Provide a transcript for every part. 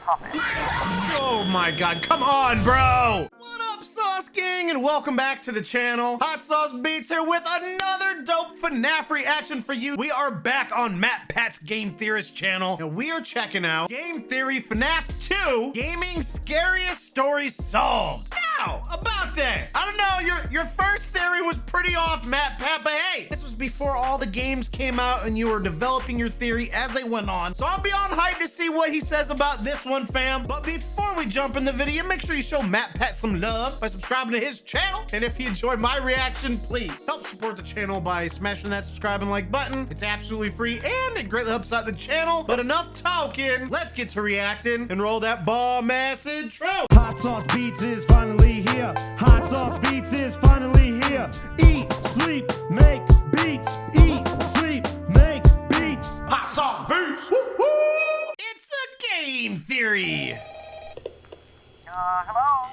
puppet. Oh my god, come on, bro! What up, Sauce Gang, and welcome back to the channel. Hot Sauce Beats here with another dope FNAF reaction for you. We are back on Matt Pat's Game Theorist channel, and we are checking out Game Theory FNAF 2 Gaming Scariest Story Solved. Now, about that, I don't know, your first theory was pretty off, Matt Pat, but hey, this was before all the games came out and you were developing your theory as they went on. So I'll be on hype to see what he says about this one, fam. But before we jump in the video, make sure you show Matt Pat some love by subscribing to his channel. And if you enjoyed my reaction, please help support the channel by smashing that subscribe and like button. It's absolutely free and it greatly helps out the channel. But enough talking, let's get to reacting and roll that bomb-ass intro. Hot Sauce Beats is finally here. Hot Sauce Beats is finally here. Eat, sleep, make beats. Eat, sleep, make beats. Hot Sauce Beats. Woo-hoo! It's a game theory. Hello?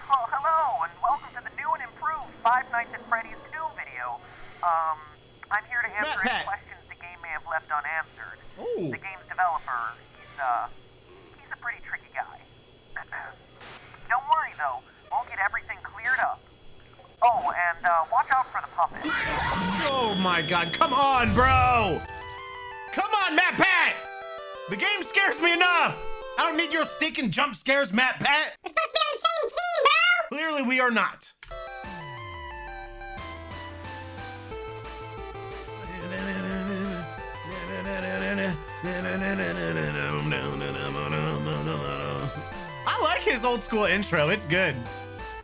Oh, hello, and welcome to the new and improved Five Nights at Freddy's 2 video. I'm here to answer any questions the game may have left unanswered. Ooh. The game's developer, he's a pretty tricky guy. Don't worry, though. We'll get everything cleared up. Oh, and, watch out for the puppet. Oh my god, come on, bro! Come on, Matt Pat! The game scares me enough! I don't need your stinking jump scares, Matt Pat! We're supposed to be on the same team, bro! Clearly we are not. I like his old school intro, it's good.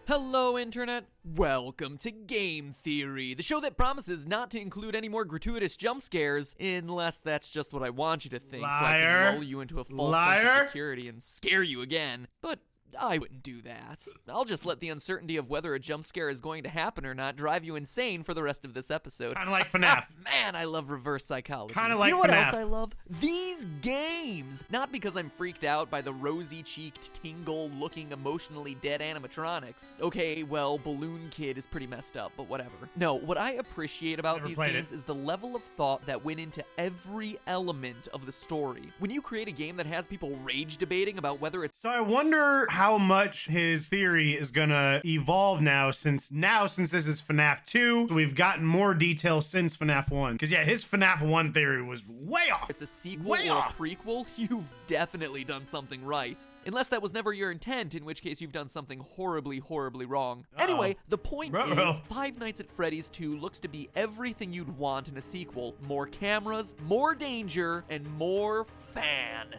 Hello, Internet. Welcome to Game Theory, the show that promises not to include any more gratuitous jump scares, unless that's just what I want you to think, so I can lull you into a false sense of security and scare you again. But I wouldn't do that. I'll just let the uncertainty of whether a jump scare is going to happen or not drive you insane for the rest of this episode. Kinda like FNAF. Man, I love reverse psychology. Kinda like you know what FNAF. else I love? These games! Not because I'm freaked out by the rosy-cheeked, tingle-looking, emotionally dead animatronics. Okay, well, Balloon Kid is pretty messed up, but whatever. No, what I appreciate about these games is the level of thought that went into every element of the story. When you create a game that has people rage debating about whether it's— So I wonder how much his theory is gonna evolve now since this is FNAF 2, we've gotten more details since FNAF 1. Because yeah, his FNAF 1 theory was way off. It's a sequel or a prequel, you've definitely done something right. Unless that was never your intent, in which case you've done something horribly, horribly wrong. Anyway, the point is, Five Nights at Freddy's 2 looks to be everything you'd want in a sequel. More cameras, more danger, and more fan.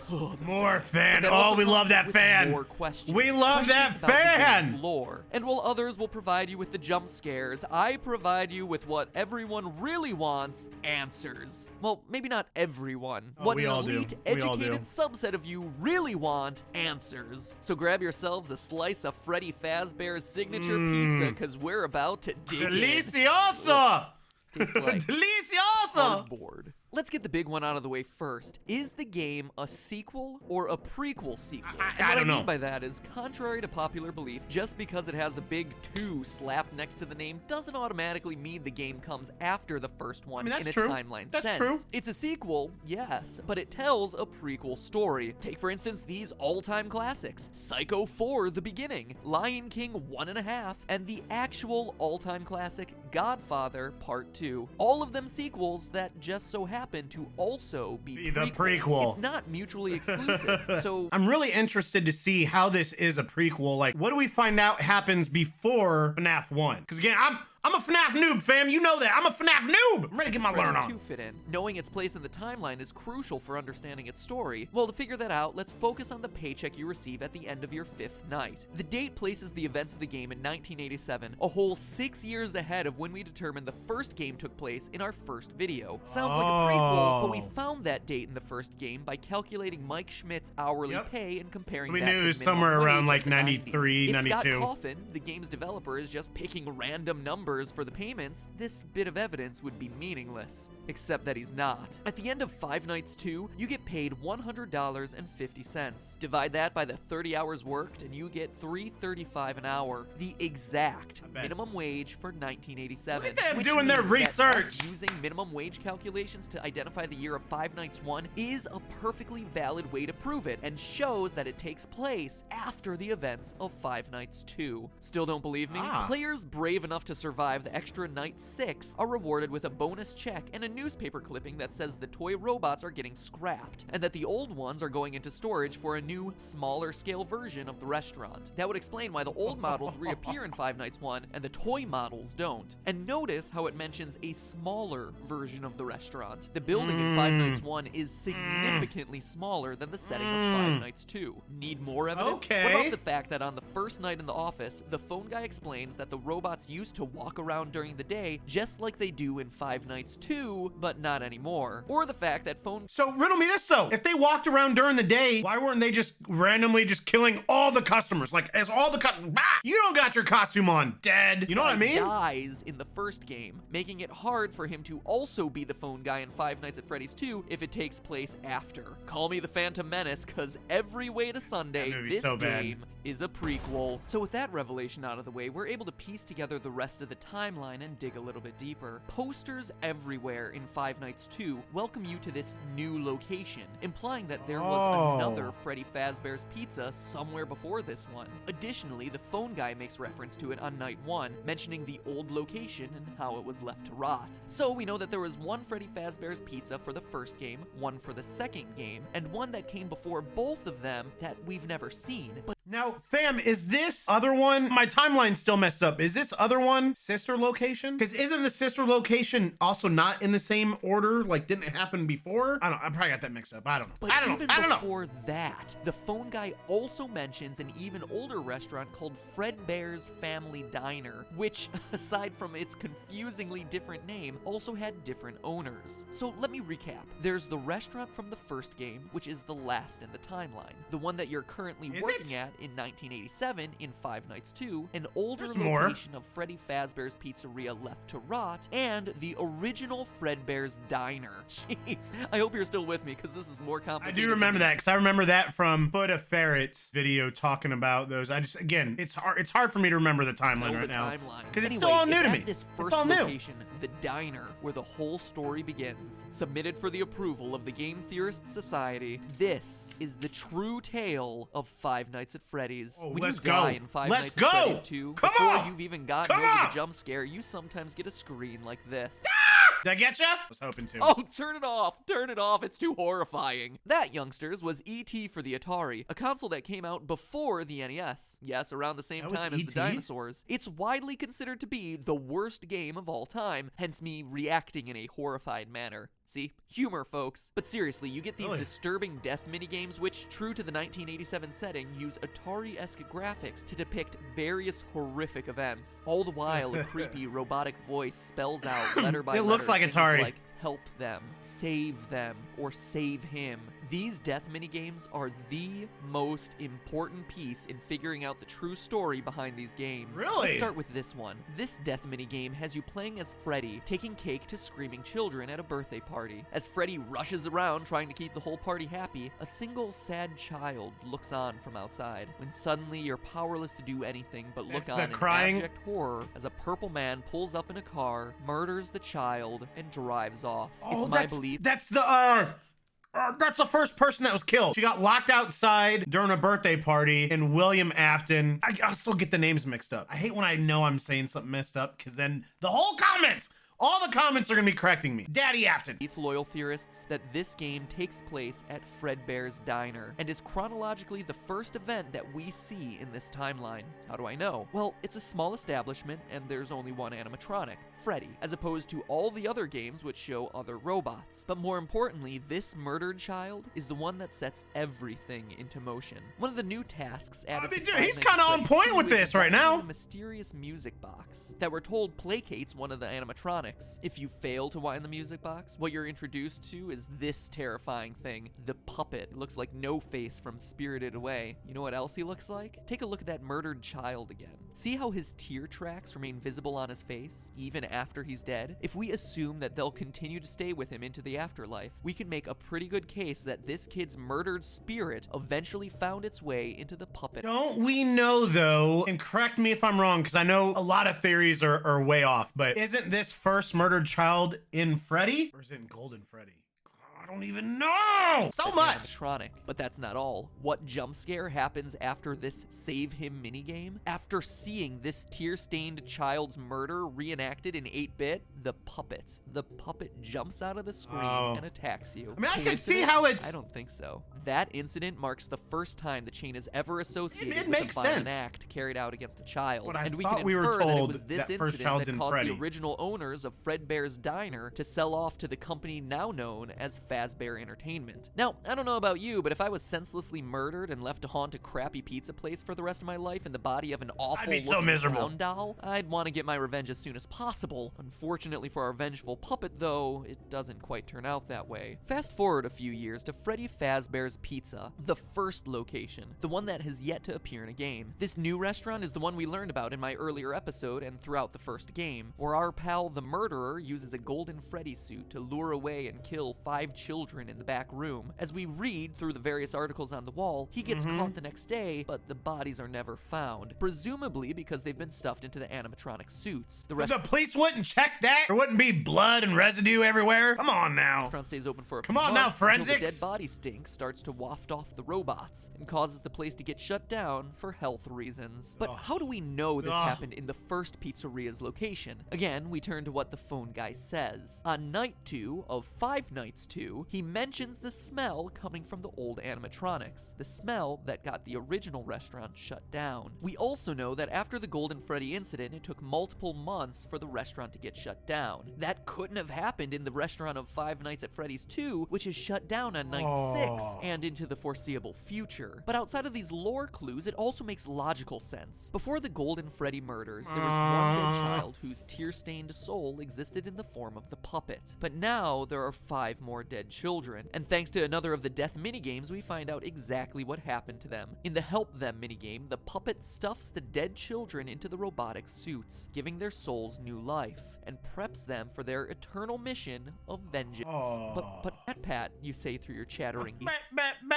Oh, more fan. Oh, we love that fan. More questions. We love that fan. Lore. And while others will provide you with the jump scares, I provide you with what everyone really wants: answers. Well, maybe not everyone. What an elite, educated subset of you really want: answers. So grab yourselves a slice of Freddy Fazbear's signature pizza, because we're about to dig Delicioso! Tastes like Delicioso! cardboard. Let's get the big one out of the way first. Is the game a sequel or a prequel sequel? I don't know. What I mean by that is, contrary to popular belief, just because it has a big 2 slapped next to the name doesn't automatically mean the game comes after the first one in a timeline sense. That's true. It's a sequel, yes, but it tells a prequel story. Take, for instance, these all-time classics: Psycho 4: The Beginning, Lion King 1.5, and the actual all-time classic Godfather Part 2. All of them sequels that just so happen to also be the prequel. It's not mutually exclusive. So I'm really interested to see how this is a prequel. Like, what do we find out happens before FNAF 1? Because again, I'm a FNAF noob, fam. You know that. I'm a FNAF noob. I'm ready to get my learn on. Fit in. Knowing its place in the timeline is crucial for understanding its story. Well, to figure that out, let's focus on the paycheck you receive at the end of your 5th night. The date places the events of the game in 1987, a whole 6 years ahead of when we determined the first game took place in our first video. Sounds like a prequel, but we found that date in the first game by calculating Mike Schmidt's hourly pay and comparing that to minimum wage somewhere around like 93, 92. If Scott Coffin, the game's developer, is just picking random numbers for the payments, this bit of evidence would be meaningless. Except that he's not. At the end of Five Nights 2, you get paid $100.50. Divide that by the 30 hours worked, and you get $3.35 an hour, the exact minimum wage for 1987. Look at them doing their research. Using minimum wage calculations to identify the year of Five Nights 1 is a perfectly valid way to prove it, and shows that it takes place after the events of Five Nights 2. Still don't believe me? Players brave enough to survive the extra Night 6 are rewarded with a bonus check and a newspaper clipping that says the toy robots are getting scrapped, and that the old ones are going into storage for a new, smaller scale version of the restaurant. That would explain why the old models reappear in Five Nights 1 and the toy models don't. And notice how it mentions a smaller version of the restaurant. The building in Five Nights 1 is significantly smaller than the setting of Five Nights 2. Need more evidence? Okay. What about the fact that on the first night in the office, the phone guy explains that the robots used to walk around during the day just like they do in Five Nights 2, but not anymore? Or the fact that So riddle me this though. If they walked around during the day, why weren't they just randomly just killing all the customers? Like, as all the you don't got your costume on, dead. You know what I mean? Dies in the first game, making it hard for him to also be the phone guy in Five Nights at Freddy's 2 if it takes place after. Call me the Phantom Menace, cause every way to Sunday, this game is a prequel. So with that revelation out of the way, we're able to piece together the rest of the timeline and dig a little bit deeper. Posters everywhere in Five Nights 2 welcome you to this new location, implying that there was another Freddy Fazbear's Pizza somewhere before this one. Additionally, the phone guy makes reference to it on Night 1, mentioning the old location and how it was left to rot. So we know that there was one Freddy Fazbear's Pizza for the first game, one for the second game, and one that came before both of them that we've never seen. But now, fam, is this other one, my timeline's still messed up. Is this other one sister location? Because isn't the sister location also not in the same order? Like, didn't it happen before? I probably got that mixed up. I don't know. But I don't know. Before that, the phone guy also mentions an even older restaurant called Fredbear's Family Diner, which, aside from its confusingly different name, also had different owners. So let me recap. There's the restaurant from the first game, which is the last in the timeline. The one that you're currently working at in 1987 in Five Nights 2, an older location of Freddy Fazbear's Pizzeria left to rot, and the original Fredbear's Diner. Jeez, I hope you're still with me, because this is more complicated. I do remember that, because I remember that from Foot of Ferret's video talking about those. Again, it's hard for me to remember the timeline right now. Because it's still all new to me. This first location, the diner, where the whole story begins. Submitted for the approval of the Game Theorists Society, this is the true tale of Five Nights at Freddy's. When you die in Five Nights at Freddy's 2, before you've even gotten over the jump scare, you sometimes get a screen like this. Did I get ya? I was hoping to. Oh, turn it off. Turn it off. It's too horrifying. That, youngsters, was E.T. for the Atari, a console that came out before the NES. Yes, around the same time as the dinosaurs. It's widely considered to be the worst game of all time, hence me reacting in a horrified manner. See? Humor, folks. But seriously, you get these disturbing death minigames which, true to the 1987 setting, use Atari-esque graphics to depict various horrific events. All the while, a creepy robotic voice spells out letter by letter. It looks like Atari. Like, help them, save them, or save him. These death minigames are the most important piece in figuring out the true story behind these games. Really? Let's start with this one. This death minigame has you playing as Freddy, taking cake to screaming children at a birthday party. As Freddy rushes around trying to keep the whole party happy, a single sad child looks on from outside, when suddenly you're powerless to do anything but look on in abject horror as a purple man pulls up in a car, murders the child, and drives off. It's my belief. That's the first person that was killed. She got locked outside during a birthday party in William Afton. I still get the names mixed up. I hate when I know I'm saying something messed up, because then the whole comments, all the comments are gonna be correcting me. Daddy Afton. Loyal theorists that this game takes place at Fredbear's Diner and is chronologically the first event that we see in this timeline. How do I know? Well, it's a small establishment and there's only one animatronic, Freddy, as opposed to all the other games which show other robots. But more importantly, this murdered child is the one that sets everything into motion. One of the new tasks added to he's kind of on point with this right now. A mysterious music box that we're told placates one of the animatronics. If you fail to wind the music box, what you're introduced to is this terrifying thing, the puppet. It looks like No Face from Spirited Away. You know what else he looks like? Take a look at that murdered child again. See how his tear tracks remain visible on his face, even after he's dead? If we assume that they'll continue to stay with him into the afterlife, we can make a pretty good case that this kid's murdered spirit eventually found its way into the puppet. Don't we know, though, and correct me if I'm wrong, because I know a lot of theories are way off, but isn't this first murdered child in Freddy? Or is it in Golden Freddy? I don't even know. So much. Animatronic. But that's not all. What jump scare happens after this Save Him minigame? After seeing this tear-stained child's murder reenacted in 8-bit, the puppet jumps out of the screen and attacks you. I mean, I can see how it's... I don't think so. That incident marks the first time the chain is ever associated it with makes a violent sense. act carried out against a child. But I And we thought can we were infer that it told was this that first incident child's that in caused Freddy. the original owners of Fredbear's Diner to sell off to the company now known as Fazbear Entertainment. Now, I don't know about you, but if I was senselessly murdered and left to haunt a crappy pizza place for the rest of my life in the body of an awful I'd be so miserable. clown doll, I'd want to get my revenge as soon as possible. Unfortunately for our vengeful puppet, though, it doesn't quite turn out that way. Fast forward a few years to Freddy Fazbear's Pizza, the first location, the one that has yet to appear in a game. This new restaurant is the one we learned about in my earlier episode and throughout the first game, where our pal the murderer uses a golden Freddy suit to lure away and kill 5 children in the back room. As we read through the various articles on the wall, he gets caught the next day, but the bodies are never found, presumably because they've been stuffed into the animatronic suits. The police wouldn't check that? There wouldn't be blood and residue everywhere? Come on now. restaurant stays open for a few Come on now, months until the forensics. dead body stink starts to waft off the robots and causes the place to get shut down for health reasons. But how do we know this happened in the first pizzeria's location? Again, we turn to what the phone guy says. On night 2 of Five Nights 2, he mentions the smell coming from the old animatronics, the smell that got the original restaurant shut down. We also know that after the Golden Freddy incident, it took multiple months for the restaurant to get shut down. That couldn't have happened in the restaurant of Five Nights at Freddy's 2, which is shut down on night 6 and into the foreseeable future. But outside of these lore clues, it also makes logical sense. Before the Golden Freddy murders, there was one dead child whose tear-stained soul existed in the form of the puppet. But now there are 5 more dead children, and thanks to another of the death minigames, we find out exactly what happened to them. In the Help Them minigame, the puppet stuffs the dead children into the robotic suits, giving their souls new life, and preps them for their eternal mission of vengeance. But Matt Pat, you say through your chattering But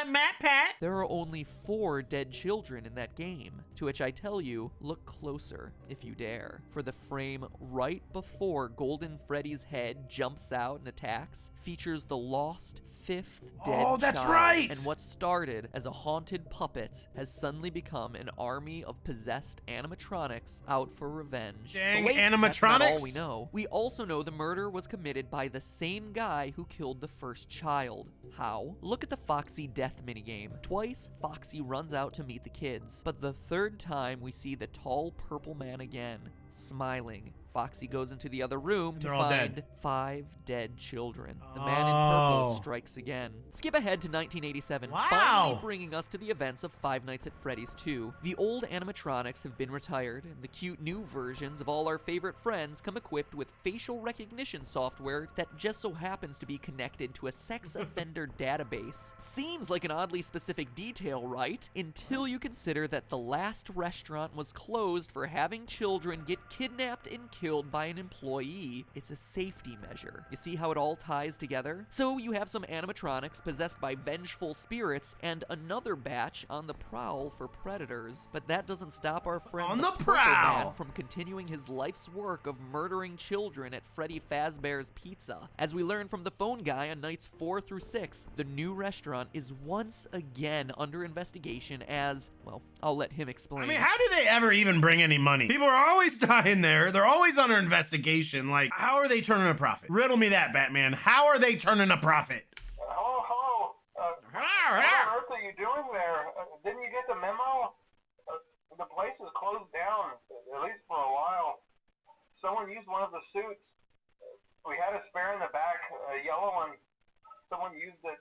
Matt Pat? there are only 4 dead children in that game, to which I tell you, look closer if you dare. For the frame right before Golden Freddy's head jumps out and attacks features the lost 5th dead that's child. right! And what started as a haunted puppet has suddenly become an army of possessed animatronics out for revenge. Dang, But wait, that's not all animatronics? we know. We also know the murder was committed by the same guy who killed the first child. How? Look at the Foxy death minigame. Twice, Foxy runs out to meet the kids, but the 3rd time we see the tall purple man again, smiling. Foxy goes into the other room to They're all find dead. 5 dead children. The man in purple strikes again. Skip ahead to 1987, Wow. finally bringing us to the events of Five Nights at Freddy's 2. The old animatronics have been retired, and the cute new versions of all our favorite friends come equipped with facial recognition software that just so happens to be connected to a sex offender database. Seems like an oddly specific detail, right? Until you consider that the last restaurant was closed for having children get kidnapped and killed by an employee. It's a safety measure. You see how it all ties together? So you have some animatronics possessed by vengeful spirits and another batch on the prowl for predators. But that doesn't stop our friend On the Purple prowl! Man from continuing his life's work of murdering children at Freddy Fazbear's Pizza. As we learn from the phone guy on nights 4 through 6, the new restaurant is once again under investigation as, well, I'll let him explain. I mean, how do they ever even bring any money? People are always dying there. They're always under investigation. Like, how are they turning a profit? Riddle me that, Batman. How are they turning a profit? Hello. What on earth are you doing there? Didn't you get the memo? The place is closed down, at least for a while. Someone used one of the suits. We had a spare in the back, a yellow one. Someone used it.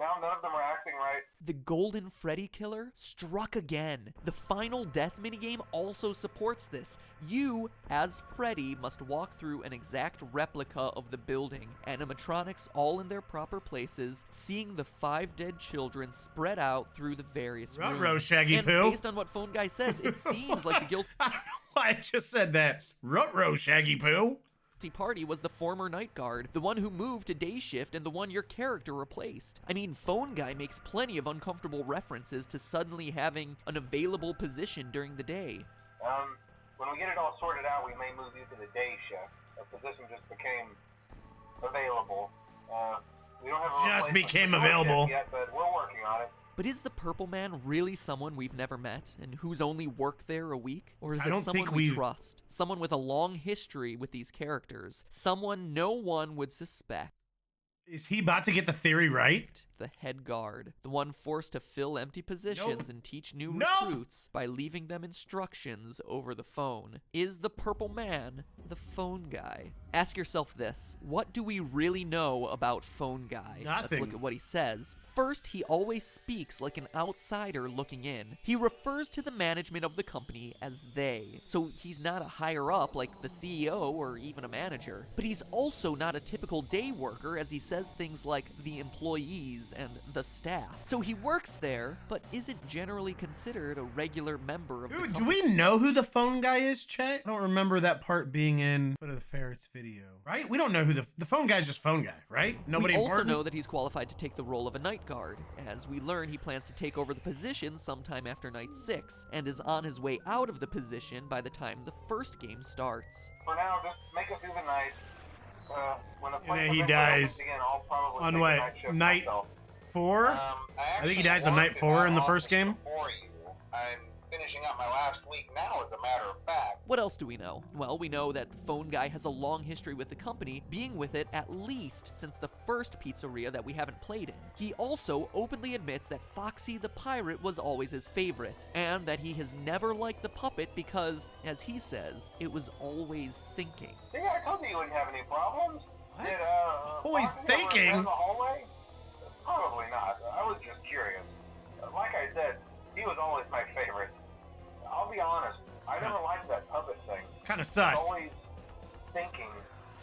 Now none of them are acting right. The Golden Freddy killer struck again. The final death minigame also supports this. You, as Freddy, must walk through an exact replica of the building, animatronics all in their proper places, seeing the 5 dead children spread out through the various rooms. Ruh-roh, Shaggy And Poo. based on what Phone Guy says, it seems like the guilty I don't know why I just said that. Ruh-roh, Shaggy Poo. party was the former night guard, the one who moved to day shift and the one your character replaced. I mean, Phone Guy makes plenty of uncomfortable references to suddenly having an available position during the day. When we get it all sorted out, we may move you to the day shift. A position just became available. don't have a Just replacement became for George available. yet, but we're working on it. But is the Purple Man really someone we've never met and who's only worked there a week? Or is I it don't someone think we we've- trust? Someone with a long history with these characters? Someone no one would suspect? Is he about to get the theory right? The head guard, the one forced to fill empty positions Nope. and teach new Nope. recruits by leaving them instructions over the phone. Is the Purple Man the phone guy? Ask yourself this: what do we really know about Phone Guy? Nothing. Let's look at what he says. First, he always speaks like an outsider looking in. He refers to the management of the company as they. So he's not a higher up like the CEO or even a manager. But he's also not a typical day worker, as he says things like the employees and the staff. So he works there, but isn't generally considered a regular member of the Dude, company. do we know who the phone guy is, Chet? I don't remember that part being in Foot of the Ferrets video, right? We don't know who the phone guy's just phone guy, right? Nobody We also important? know that he's qualified to take the role of a night guard. As we learn, he plans to take over the position sometime after night 6, and is on his way out of the position by the time the first game starts. For now, just make it through the night. When the then place he eventually dies opens again, I'll probably on take a what, night shift night myself. 4? I think he dies on night 4 in the first game. Before you. I'm finishing up my last week now, as a matter of fact. What else do we know? Well, we know that Phone Guy has a long history with the company, being with it at least since the first pizzeria that we haven't played in. He also openly admits that Foxy the Pirate was always his favorite, and that he has never liked the puppet because, as he says, it was always thinking. See, I told you you wouldn't have any problems. What? Did, Always Foxy ever thinking? appear in the hallway? Probably not. I was just curious. Like I said, he was always my favorite. I'll be honest, I never liked that puppet thing. It's kind of It's sus. always thinking,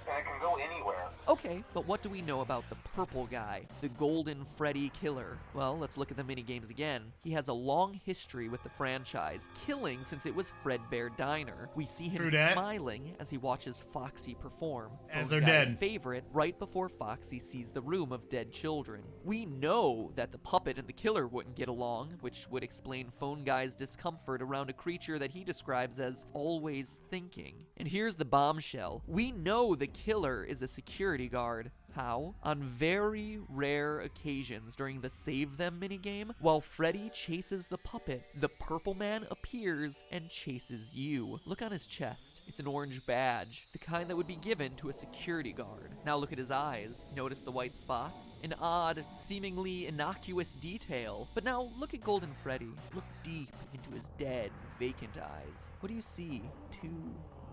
and it can go anywhere. Okay, but what do we know about the Purple Guy, the Golden Freddy Killer? Well, let's look at the minigames again. He has a long history with the franchise, killing since it was Fredbear Diner. We see him True dat. smiling as he watches Foxy perform. As Phone they're Guy's dead. favorite right before Foxy sees the room of dead children. We know that the puppet and the killer wouldn't get along, which would explain Phone Guy's discomfort around a creature that he describes as always thinking. And here's the bombshell. We know the killer is a security guard. How? On very rare occasions during the Save Them minigame, while Freddy chases the puppet, the Purple Man appears and chases you. Look on his chest. It's an orange badge, the kind that would be given to a security guard. Now look at his eyes. Notice the white spots? An odd, seemingly innocuous detail. But now look at Golden Freddy. Look deep into his dead, vacant eyes. What do you see? 2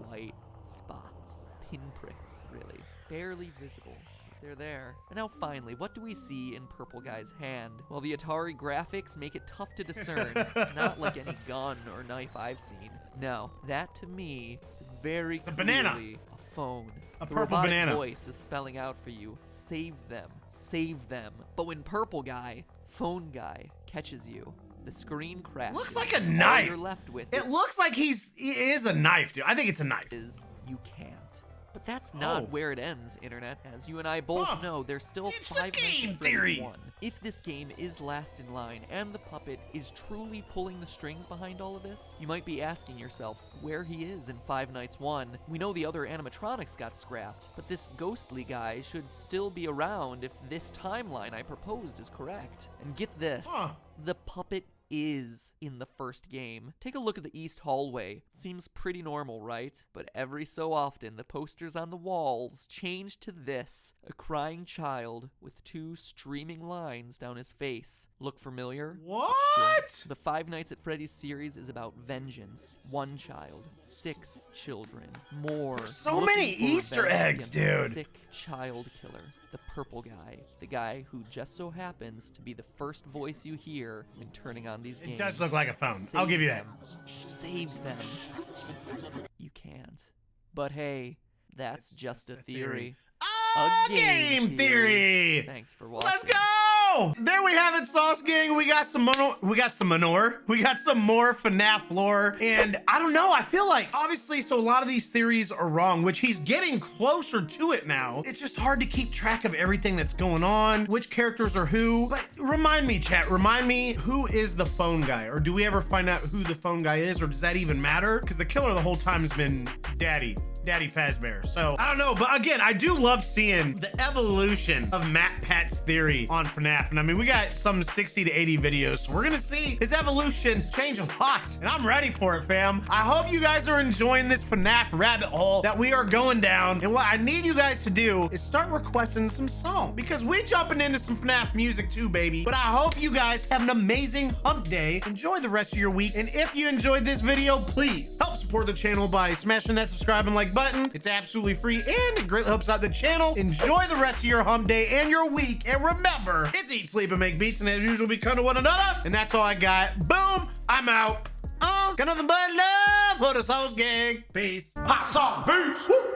white spots. Pinpricks, really. Barely visible. They're there. And now finally, what do we see in Purple Guy's hand? Well, the Atari graphics make it tough to discern. It's not like any gun or knife I've seen. No, that to me is very a banana. clearly a phone. A The purple robotic banana. voice is spelling out for you, save them, save them. But when Purple Guy, Phone Guy, catches you, the screen crashes. Looks like a All knife. you're left with It looks like he is a knife, dude. I think it's a knife. is you can't. But that's not Oh. where it ends, Internet. As you and I both Huh. know, there's still It's a 5 Nights game at Freddy's theory. 1. If this game is last in line and the puppet is truly pulling the strings behind all of this, you might be asking yourself where he is in Five Nights 1. We know the other animatronics got scrapped, but this ghostly guy should still be around if this timeline I proposed is correct. And get this, Huh. the puppet is in the first game. Take a look at the east hallway. Seems pretty normal, right? But every so often, the posters on the walls change to this: a crying child with 2 streaming lines down his face. Look familiar? What? The Five Nights at Freddy's series is about vengeance. 1 child, 6 children, more. There's so looking many for Easter revenge eggs, against the dude. Sick child killer. The Purple Guy. The guy who just so happens to be the first voice you hear when turning on these games. It does look like a phone. I'll Save give you that. them. Save them. You can't. But hey, that's just a theory. A game theory. Thanks for watching. Let's go! There we have it, Sauce Gang. We got some more FNAF lore. And I don't know, I feel like, obviously, so a lot of these theories are wrong, which he's getting closer to it now. It's just hard to keep track of everything that's going on, which characters are who. But remind me, chat, remind me, who is the phone guy? Or do we ever find out who the phone guy is, or does that even matter? Because the killer the whole time has been Daddy. Daddy Fazbear. So I don't know, but again, I do love seeing the evolution of Matt Pat's theory on FNAF. And I mean, we got some 60 to 80 videos, so we're gonna see his evolution change a lot. And I'm ready for it, fam. I hope you guys are enjoying this FNAF rabbit hole that we are going down. And what I need you guys to do is start requesting some songs, because we jumping into some FNAF music too, baby. But I hope you guys have an amazing hump day. Enjoy the rest of your week. And if you enjoyed this video, please help support the channel by smashing that subscribe and like button. It's absolutely free and it greatly helps out the channel. Enjoy the rest of your hump day and your week. And remember, it's eat, sleep, and make beats. And as usual, be kind to one another. And that's all I got. Boom, I'm out. Got nothing but love for the sauce gang. Peace. Hot sauce beats. Woo.